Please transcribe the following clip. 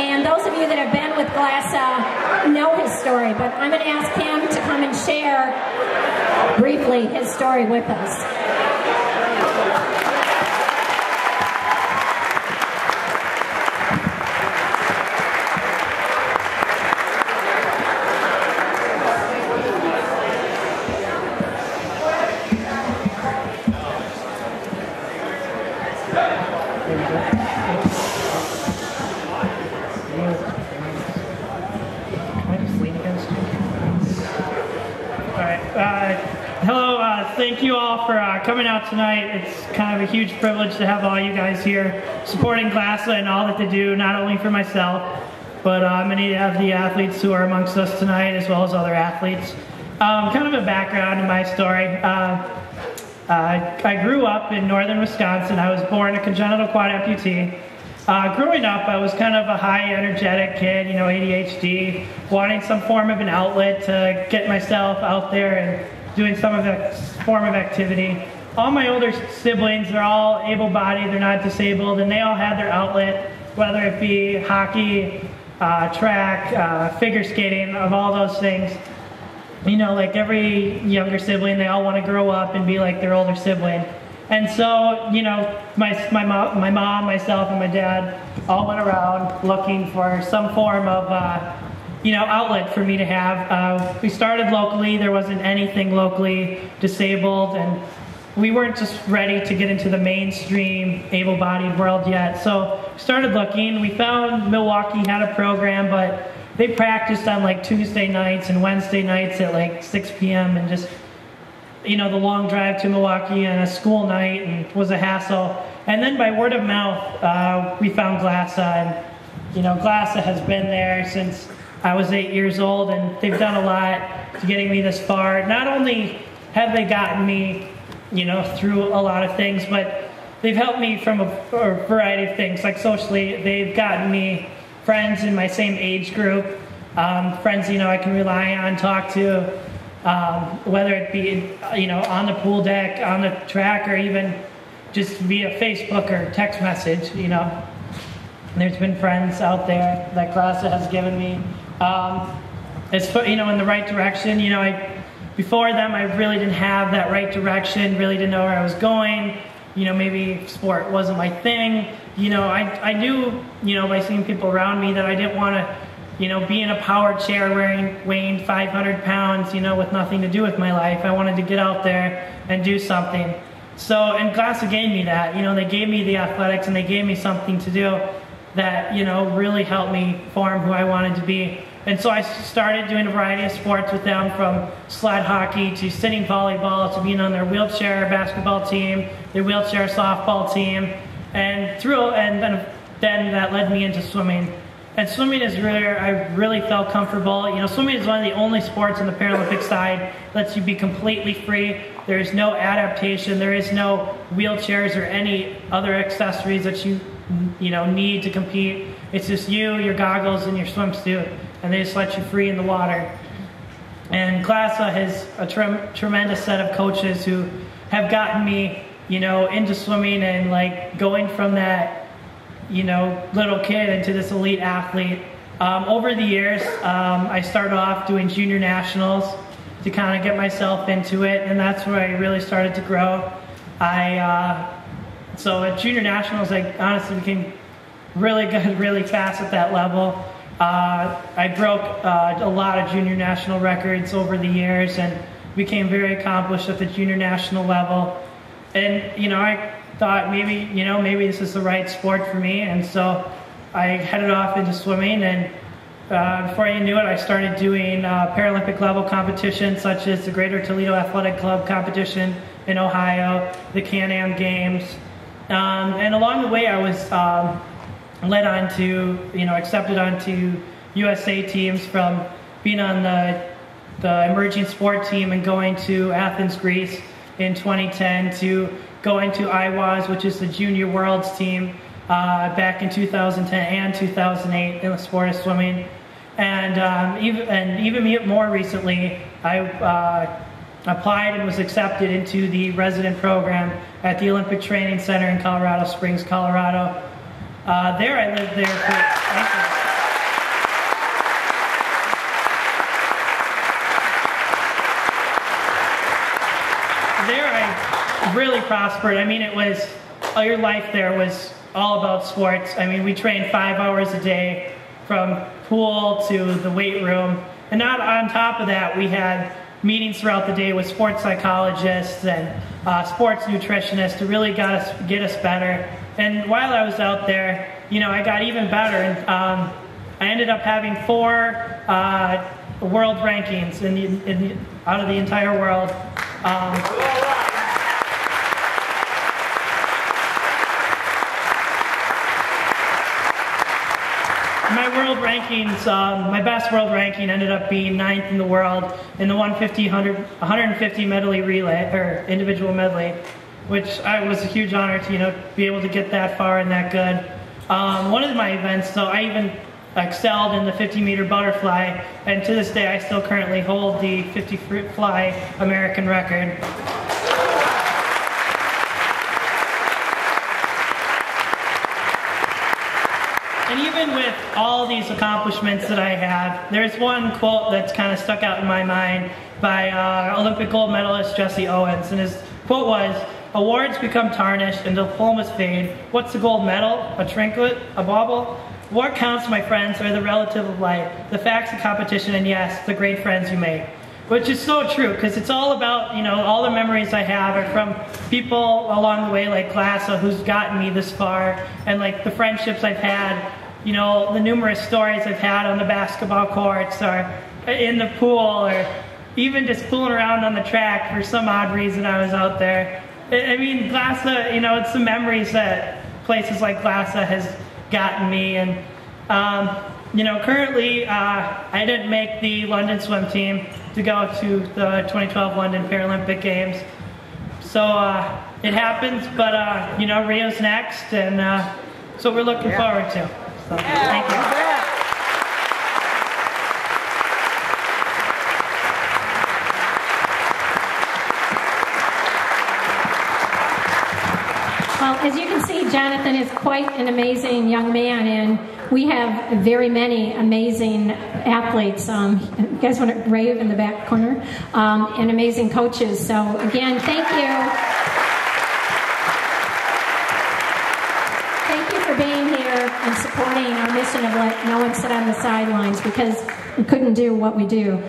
And those of you that have been with GLASA know his story, but I'm going to ask him to come and share briefly his story with us. Thank you all for coming out tonight. It's kind of a huge privilege to have all you guys here supporting GLASA and all that they do, not only for myself, but many of the athletes who are amongst us tonight, as well as other athletes. Kind of a background in my story. I grew up in northern Wisconsin. I was born a congenital quad amputee. Growing up, I was kind of a high energetic kid, you know, ADHD, wanting some form of an outlet to get myself out there and doing some of the form of activity. All my older siblings, they're all able-bodied, they're not disabled, and they all had their outlet, whether it be hockey, track, figure skating, of all those things. You know, like every younger sibling, they all want to grow up and be like their older sibling. And so, you know, my mom, myself, and my dad all went around looking for some form of you know, outlet for me to have. We started locally. There wasn't anything locally disabled, and we weren't just ready to get into the mainstream able-bodied world yet. So we started looking. We found Milwaukee had a program, but they practiced on like Tuesday nights and Wednesday nights at like 6 p.m. and just, you know, the long drive to Milwaukee and a school night and was a hassle. And then by word of mouth, we found GLASA, and, you know, GLASA has been there since I was 8 years old, and they've done a lot to getting me this far. Not only have they gotten me, you know, through a lot of things, but they've helped me from a variety of things. Like socially, they've gotten me friends in my same age group, friends, you know, I can rely on, talk to, whether it be, you know, on the pool deck, on the track, or even just via Facebook or text message, you know. There's been friends out there that GLASA has given me. It's, you know, in the right direction. You know, before them, I really didn't have that right direction, really didn't know where I was going. You know, maybe sport wasn't my thing. You know, I knew, you know, by seeing people around me that I didn't want to, you know, be in a power chair weighing 500 pounds, you know, with nothing to do with my life. I wanted to get out there and do something. So, and GLASA gave me that. You know, they gave me the athletics, and they gave me something to do that, you know, really helped me form who I wanted to be. And so I started doing a variety of sports with them, from sled hockey to sitting volleyball to being on their wheelchair basketball team, their wheelchair softball team, and then that led me into swimming. And swimming is where I really felt comfortable. You know, swimming is one of the only sports on the Paralympic side that lets you be completely free. There is no adaptation. There is no wheelchairs or any other accessories that you know, need to compete. It's just you, your goggles, and your swimsuit, and they just let you free in the water. And GLASA has a tremendous set of coaches who have gotten me, you know, into swimming and like going from that, you know, little kid into this elite athlete. Over the years, I started off doing junior nationals to kind of get myself into it, and that's where I really started to grow. So at junior nationals, I honestly became really good, really fast at that level. I broke a lot of junior national records over the years and became very accomplished at the junior national level. And, you know, I thought maybe this is the right sport for me. And so I headed off into swimming, and before I knew it, I started doing Paralympic level competitions such as the Greater Toledo Athletic Club competition in Ohio, the Can-Am Games. And along the way, I was led on to, you know, accepted onto USA teams, from being on the emerging sport team and going to Athens, Greece in 2010, to going to IWAS, which is the Junior Worlds team, back in 2010 and 2008 in the sport of swimming. And even more recently, I applied and was accepted into the resident program at the Olympic Training Center in Colorado Springs, Colorado. There I lived there for, prospered. I mean, it was, your life there was all about sports. I mean, we trained 5 hours a day from pool to the weight room. And not on top of that, we had meetings throughout the day with sports psychologists and sports nutritionists to really get us better. And while I was out there, I got even better. And I ended up having 4 world rankings out of the entire world. My world rankings, my best world ranking ended up being 9th in the world in the 150 medley relay, or individual medley, which was a huge honor to, be able to get that far and that good. One of my events, though, I even excelled in the 50-meter butterfly, and to this day I still currently hold the 50-fly American record. And even with all these accomplishments that I have, there's one quote that's kind of stuck out in my mind by Olympic gold medalist Jesse Owens, and his quote was, "Awards become tarnished and diplomas fade. What's a gold medal? A trinket? A bauble? What counts, my friends, are the relative of life, the facts of competition, and yes, the great friends you make." Which is so true, because it's all about, all the memories I have are from people along the way, like GLASA, who's gotten me this far, and like the friendships I've had, the numerous stories I've had on the basketball courts, or in the pool, or even just fooling around on the track for some odd reason I was out there. I mean, GLASA, it's the memories that places like GLASA has gotten me. And currently I didn't make the London swim team to go to the 2012 London Paralympic Games, so it happens, but Rio's next, and that's what we're looking forward to. So, thank you. Well, as you can see, Jonathan is quite an amazing young man, and we have very many amazing athletes. You guys want to rave in the back corner? And amazing coaches. So again, thank you. Thank you for being here and supporting our mission of let no one sit on the sidelines, because we couldn't do what we do.